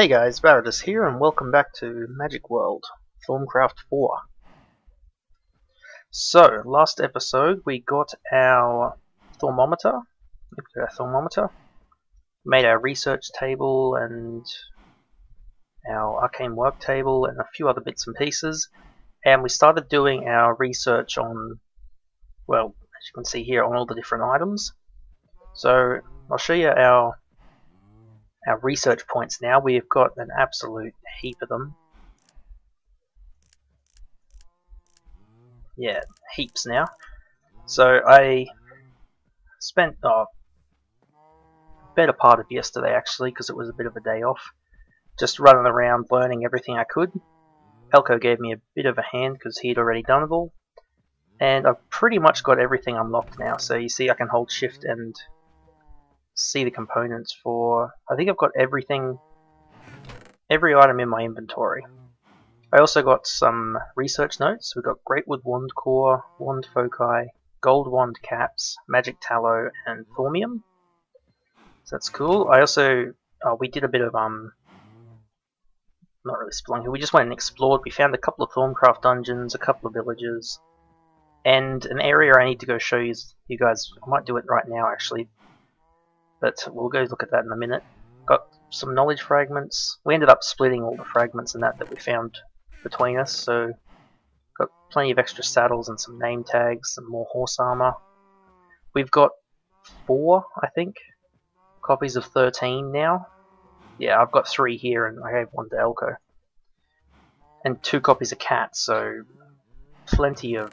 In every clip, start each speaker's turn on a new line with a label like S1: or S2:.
S1: Hey guys, Baradus here, and welcome back to Magic World, Thaumcraft 4. So, last episode we got our thermometer, made our research table and our arcane work table and a few other bits and pieces, and we started doing our research on, well, as you can see here, on all the different items. So, I'll show you our research points now. We've got an absolute heap of them. Yeah, heaps now. So I spent better part of yesterday actually, because it was a bit of a day off, just running around learning everything I could. Elko gave me a bit of a hand because he'd already done it all, and I've pretty much got everything unlocked now. So you see I can hold shift and see the components for, I think I've got everything, every item in my inventory. I also got some research notes. We've got Greatwood Wand Core, Wand Foci, Gold Wand Caps, Magic Tallow, and Thaumium. So that's cool. I also, we did a bit of, not really spelunking, we just went and explored. We found a couple of Thaumcraft dungeons, a couple of villages, and an area I need to go show you guys. I might do it right now actually, but we'll go look at that in a minute. Got some knowledge fragments. We ended up splitting all the fragments and that we found between us, so got plenty of extra saddles and some name tags, some more horse armor. We've got 4, I think, copies of 13 now. Yeah, I've got 3 here and I gave 1 to Elko. And 2 copies of Cat, so plenty of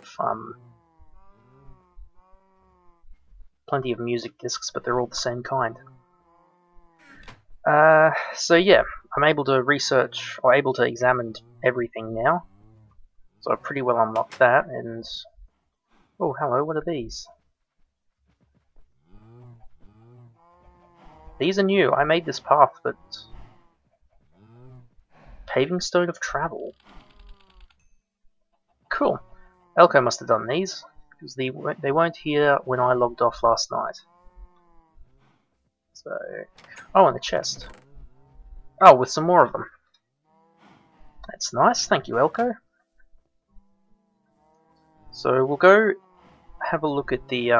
S1: music discs, but they're all the same kind. So yeah, I'm able to research, or able to examine everything now. So I pretty well unlocked that, and... oh, hello, what are these? These are new. I made this path, but... Paving Stone of Travel. Cool. Elko must have done these, because they weren't here when I logged off last night. So... oh, and the chest. Oh, with some more of them. That's nice, thank you, Elko. So we'll go have a look at the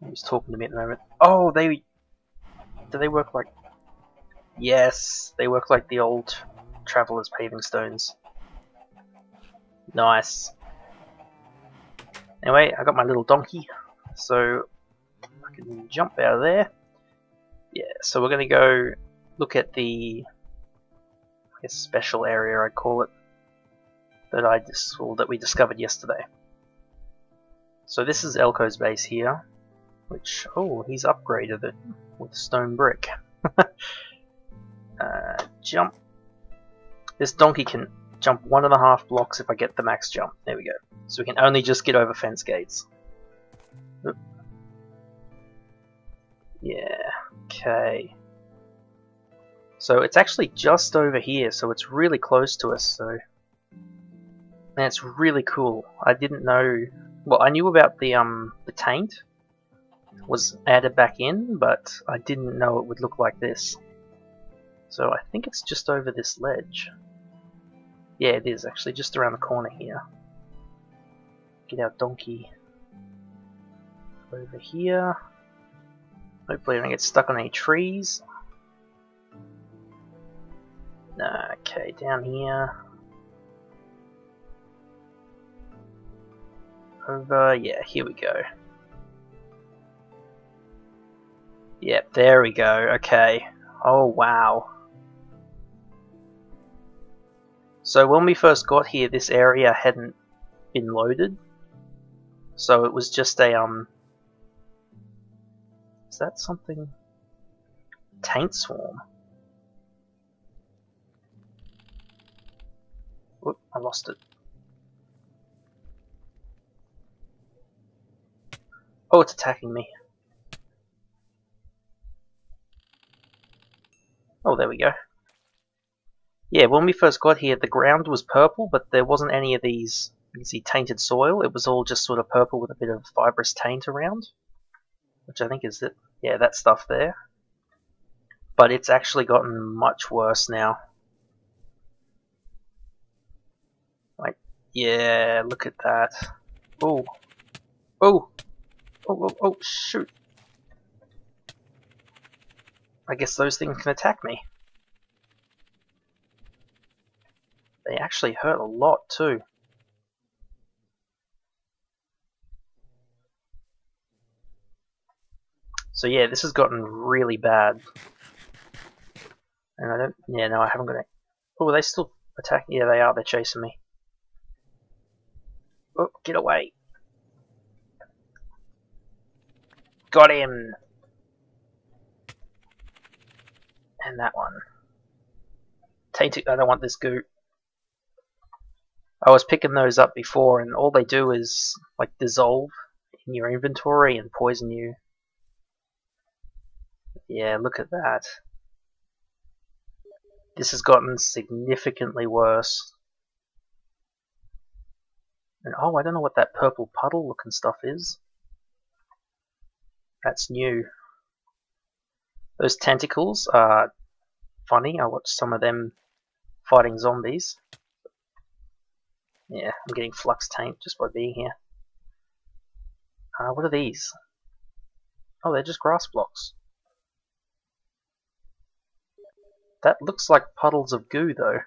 S1: he's talking to me at the moment. Oh, do they work like... yes, they work like the old Traveller's Paving Stones. Nice. Anyway, I got my little donkey, so I can jump out of there. Yeah, so we're going to go look at the, I guess, special area, I'd call it, that we discovered yesterday. So this is Elko's base here, which, oh, he's upgraded it with stone brick. Jump. This donkey can jump 1.5 blocks if I get the max jump. There we go. So we can only just get over fence gates. Oop. Yeah, okay. So it's actually just over here, so it's really close to us, so... and it's really cool. I didn't know... well, I knew about the taint was added back in, but I didn't know it would look like this. So I think it's just over this ledge. Yeah, it is actually just around the corner here. Get our donkey over here. Hopefully I don't get stuck on any trees. Okay, down here. Over, yeah, here we go. Yep, there we go, okay. Oh, wow. So when we first got here, this area hadn't been loaded. So it was just a, is that something? Taint Swarm. Oop, I lost it. Oh, it's attacking me. Oh, there we go. Yeah, when we first got here, the ground was purple, but there wasn't any of these, you can see, tainted soil. It was all just sort of purple with a bit of fibrous taint around, which I think is it. Yeah, that stuff there. but it's actually gotten much worse now. Like, yeah, look at that. Oh, oh, oh, shoot. I guess those things can attack me. They actually hurt a lot too. So yeah, this has gotten really bad. And I don't, yeah, no, I haven't got it. Oh, are they still attacking? Yeah, they are, they're chasing me. Oh, get away. Got him! And that one. Tainted, I don't want this goo. I was picking those up before, and all they do is, like, dissolve in your inventory and poison you. Yeah, look at that. This has gotten significantly worse. And oh, I don't know what that purple puddle looking stuff is. That's new. Those tentacles are funny. I watched some of them fighting zombies. Yeah, I'm getting flux taint just by being here. What are these? Oh, they're just grass blocks. That looks like puddles of goo, though.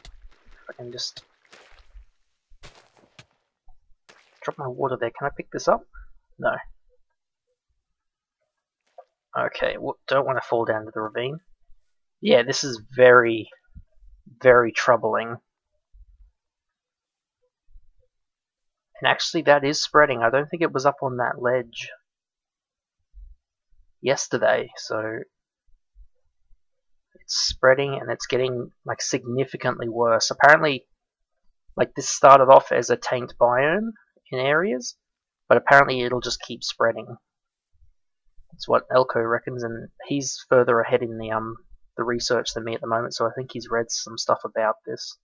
S1: If I can just drop my water there. Can I pick this up? No. Okay, well, don't want to fall down to the ravine. Yeah, this is very, very troubling. And actually, that is spreading. I don't think it was up on that ledge yesterday, so it's spreading and it's getting like significantly worse. Apparently, like this started off as a taint biome in areas, but apparently it'll just keep spreading. That's what Elko reckons, and he's further ahead in the research than me at the moment, so I think he's read some stuff about this.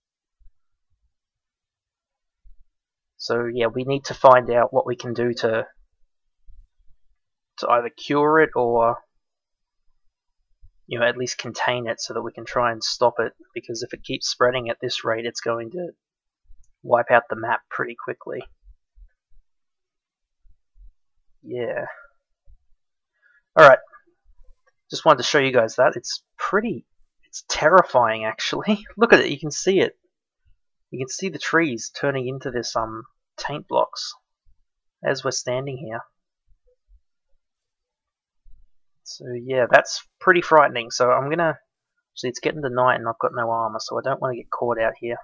S1: So yeah, we need to find out what we can do to either cure it or, you know, at least contain it so that we can try and stop it, because if it keeps spreading at this rate, it's going to wipe out the map pretty quickly. Yeah. Alright. Just wanted to show you guys that. It's terrifying actually. Look at it, you can see it. You can see the trees turning into this taint blocks as we're standing here. So yeah, that's pretty frightening. So I'm gonna, see, it's getting to night and I've got no armor, so I don't want to get caught out here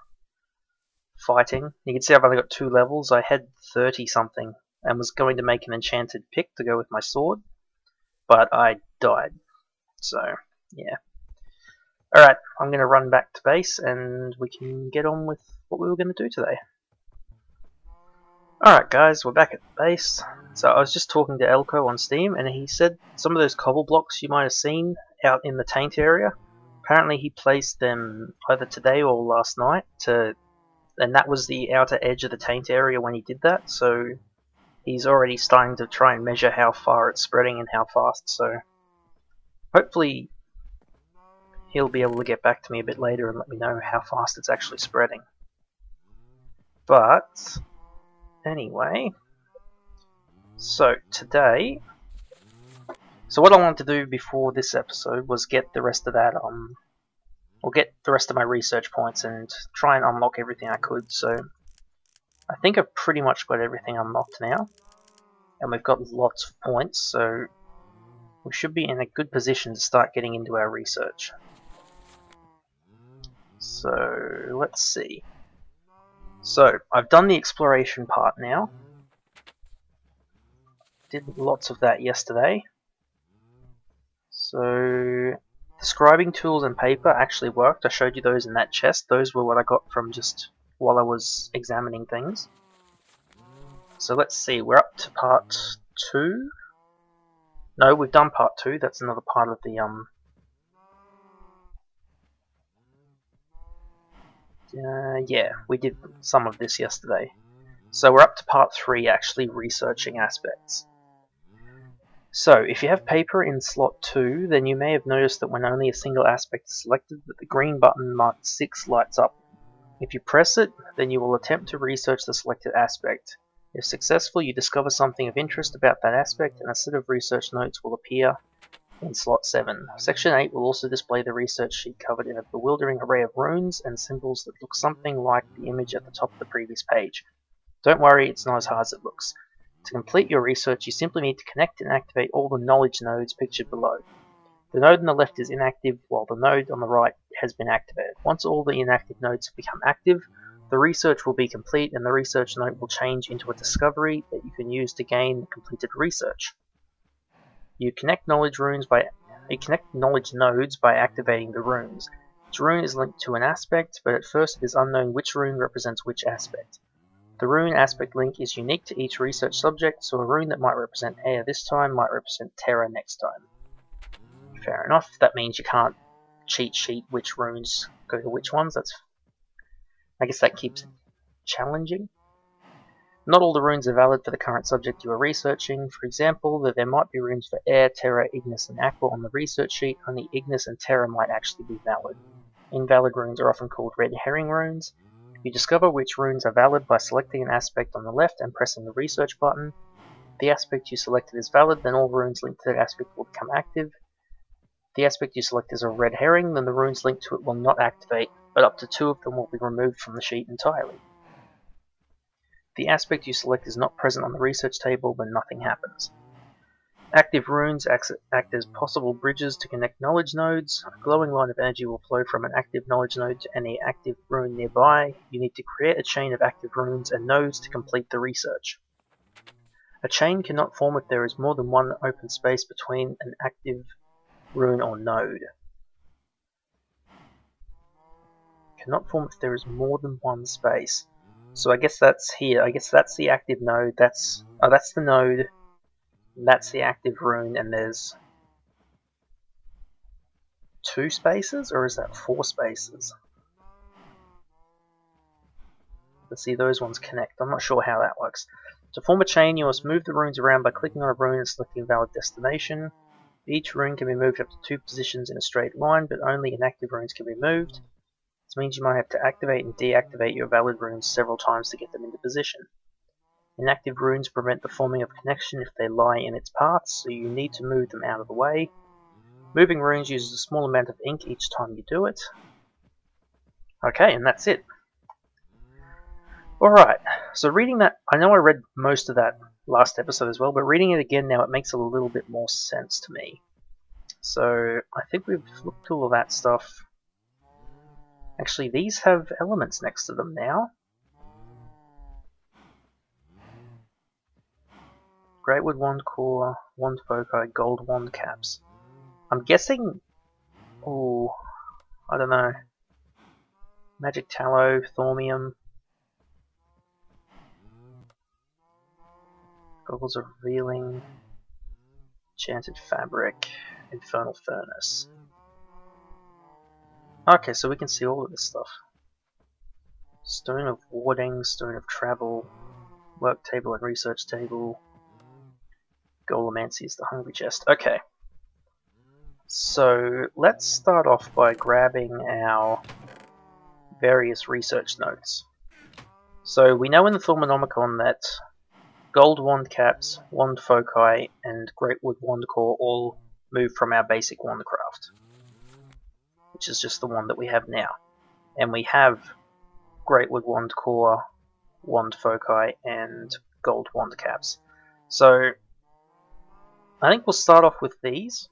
S1: fighting. You can see I've only got 2 levels. I had 30 something and was going to make an enchanted pick to go with my sword, but I died. So yeah. Alright, I'm gonna run back to base and we can get on with what we were gonna do today. Alright guys, we're back at the base. So I was just talking to Elko on Steam, and he said some of those cobble blocks you might have seen out in the taint area, apparently he placed them either today or last night, and that was the outer edge of the taint area when he did that, so he's already starting to try and measure how far it's spreading and how fast, so hopefully he'll be able to get back to me a bit later and let me know how fast it's actually spreading. But anyway, so today, so what I wanted to do before this episode was get the rest of that, or get the rest of my research points and try and unlock everything I could. So I think I've pretty much got everything unlocked now, and we've got lots of points, so we should be in a good position to start getting into our research. So let's see. So I've done the exploration part now. Did lots of that yesterday. So the scribing tools and paper actually worked. I showed you those in that chest. Those were what I got from just while I was examining things. So let's see, we're up to part 2. No, we've done part 2. That's another part of the yeah, we did some of this yesterday. So we're up to part 3, actually researching aspects. So, if you have paper in slot 2, then you may have noticed that when only a single aspect is selected, that the green button marked 6 lights up. If you press it, then you will attempt to research the selected aspect. If successful, you discover something of interest about that aspect, and a set of research notes will appear in slot 7. Section 8 will also display the research sheet covered in a bewildering array of runes and symbols that look something like the image at the top of the previous page. Don't worry, it's not as hard as it looks. To complete your research, you simply need to connect and activate all the knowledge nodes pictured below. The node on the left is inactive, while the node on the right has been activated. Once all the inactive nodes have become active, the research will be complete and the research node will change into a discovery that you can use to gain the completed research. You connect knowledge nodes by activating the runes. Each rune is linked to an aspect, but at first it is unknown which rune represents which aspect. The rune aspect link is unique to each research subject, so a rune that might represent air this time might represent terra next time. Fair enough, that means you can't cheat sheet which runes go to which ones. I guess that keeps it challenging. Not all the runes are valid for the current subject you are researching. For example, that there might be runes for air, terra, ignis, and aqua on the research sheet. Only ignis and terra might actually be valid. Invalid runes are often called red herring runes. You discover which runes are valid by selecting an aspect on the left and pressing the research button. If the aspect you selected is valid, then all runes linked to that aspect will become active. If the aspect you select is a red herring, then the runes linked to it will not activate, but up to 2 of them will be removed from the sheet entirely. If the aspect you select is not present on the research table, then nothing happens. Active runes act as possible bridges to connect knowledge nodes. A glowing line of energy will flow from an active knowledge node to any active rune nearby. You need to create a chain of active runes and nodes to complete the research. A chain cannot form if there is more than one open space between an active rune or node. Cannot form if there is more than one space. So I guess that's here. I guess that's the active node. That's the node. That's the active rune, and there's 2 spaces, or is that 4 spaces? Let's see, those ones connect. I'm not sure how that works. To form a chain, you must move the runes around by clicking on a rune and selecting a valid destination. Each rune can be moved up to 2 positions in a straight line, but only inactive runes can be moved. This means you might have to activate and deactivate your valid runes several times to get them into position. Inactive runes prevent the forming of connection if they lie in its paths, so you need to move them out of the way. Moving runes uses a small amount of ink each time you do it. Okay, and that's it. Alright, so reading that, I know I read most of that last episode as well, but reading it again now, it makes a little bit more sense to me. So, I think we've looked at all of that stuff. Actually, these have elements next to them now. Greatwood wand core, wand foci, gold wand caps. I'm guessing... oh, I don't know. Magic tallow, thaumium. Goggles of revealing. Enchanted fabric. Infernal furnace. Okay, so we can see all of this stuff. Stone of warding, stone of travel, work table and research table. Golemancy is the hungry chest. Okay. So let's start off by grabbing our various research notes. So we know in the Thaumonomicon that gold wand caps, wand foci, and greatwood wand core all move from our basic wandcraft, which is just the one that we have now. And we have greatwood wand core, wand foci, and gold wand caps. So I think we'll start off with these.